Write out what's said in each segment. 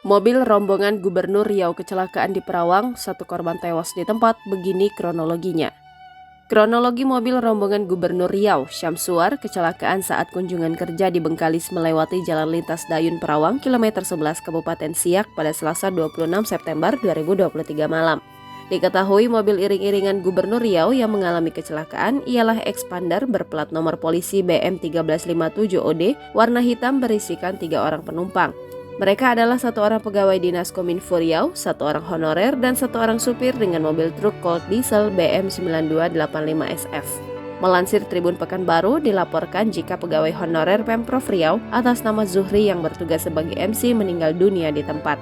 Mobil rombongan Gubernur Riau kecelakaan di Perawang, 1 korban tewas di tempat, begini kronologinya. Kronologi mobil rombongan Gubernur Riau, Syamsuar, kecelakaan saat kunjungan kerja di Bengkalis melewati jalan lintas Dayun Perawang, kilometer 11 Kabupaten Siak pada Selasa 26 September 2023 malam. Diketahui mobil iring-iringan Gubernur Riau yang mengalami kecelakaan ialah Expander berplat nomor polisi BM 1357OD, warna hitam berisikan 3 orang penumpang. Mereka adalah 1 orang pegawai Dinas Kominfo Riau, 1 orang honorer, dan 1 orang supir dengan mobil truk Colt Diesel BM 9285SF. Melansir Tribun Pekanbaru, dilaporkan jika pegawai honorer Pemprov Riau atas nama Zuhri yang bertugas sebagai MC meninggal dunia di tempat.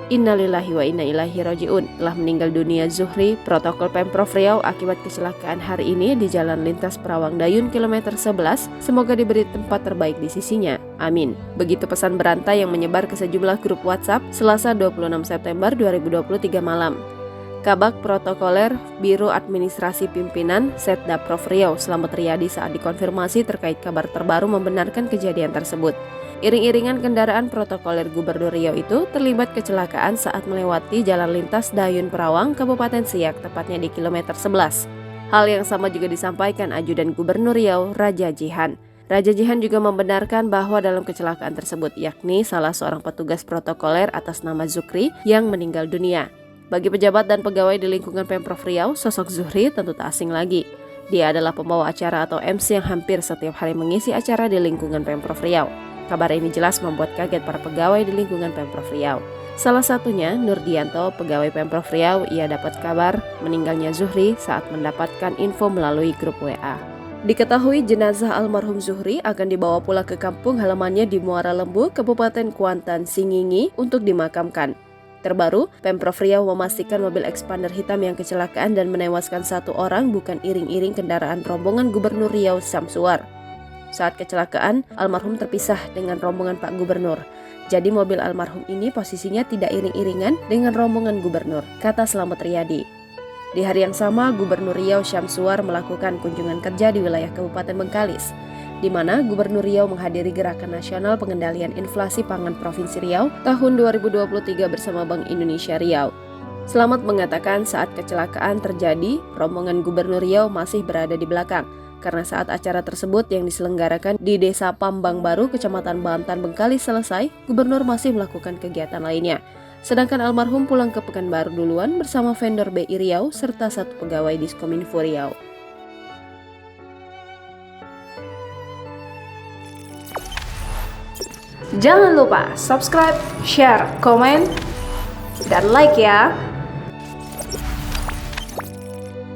Innalillahi wa inna ilaihi rajiun. Telah meninggal dunia Zuhri, protokol Pemprov Riau akibat kecelakaan hari ini di Jalan Lintas Perawang Dayun kilometer 11. Semoga diberi tempat terbaik di sisinya. Amin. Begitu pesan berantai yang menyebar ke sejumlah grup WhatsApp Selasa 26 September 2023 malam. Kabak Protokoler Biro Administrasi Pimpinan Setda Prof Riau Slamet Riyadi saat dikonfirmasi terkait kabar terbaru membenarkan kejadian tersebut. Iring-iringan kendaraan protokoler Gubernur Riau itu terlibat kecelakaan saat melewati jalan lintas Dayun Perawang, Kabupaten Siak, tepatnya di kilometer 11. Hal yang sama juga disampaikan Ajudan Gubernur Riau, Raja Jihan. Raja Jihan juga membenarkan bahwa dalam kecelakaan tersebut yakni salah seorang petugas protokoler atas nama Zukri yang meninggal dunia. Bagi pejabat dan pegawai di lingkungan Pemprov Riau, sosok Zuhri tentu tak asing lagi. Dia adalah pembawa acara atau MC yang hampir setiap hari mengisi acara di lingkungan Pemprov Riau. Kabar ini jelas membuat kaget para pegawai di lingkungan Pemprov Riau. Salah satunya Nurdianto, pegawai Pemprov Riau. Ia dapat kabar meninggalnya Zuhri saat mendapatkan info melalui grup WA. Diketahui jenazah almarhum Zuhri akan dibawa pulang ke kampung halamannya di Muara Lembu, Kabupaten Kuantan, Singingi untuk dimakamkan. Terbaru, Pemprov Riau memastikan mobil Expander hitam yang kecelakaan dan menewaskan 1 orang bukan iring-iring kendaraan rombongan Gubernur Riau Syamsuar. Saat kecelakaan, almarhum terpisah dengan rombongan Pak Gubernur. Jadi mobil almarhum ini posisinya tidak iring-iringan dengan rombongan Gubernur, kata Slamet Riyadi. Di hari yang sama, Gubernur Riau Syamsuar melakukan kunjungan kerja di wilayah Kabupaten Bengkalis, di mana Gubernur Riau menghadiri Gerakan Nasional Pengendalian Inflasi Pangan Provinsi Riau tahun 2023 bersama Bank Indonesia Riau. Slamet mengatakan saat kecelakaan terjadi, rombongan Gubernur Riau masih berada di belakang, karena saat acara tersebut yang diselenggarakan di Desa Pambang Baru, Kecamatan Bantan, Bengkalis selesai, Gubernur masih melakukan kegiatan lainnya. Sedangkan almarhum pulang ke Pekanbaru duluan bersama vendor BI Riau serta 1 pegawai Diskominfo Riau. Jangan lupa subscribe, share, komen, dan like ya!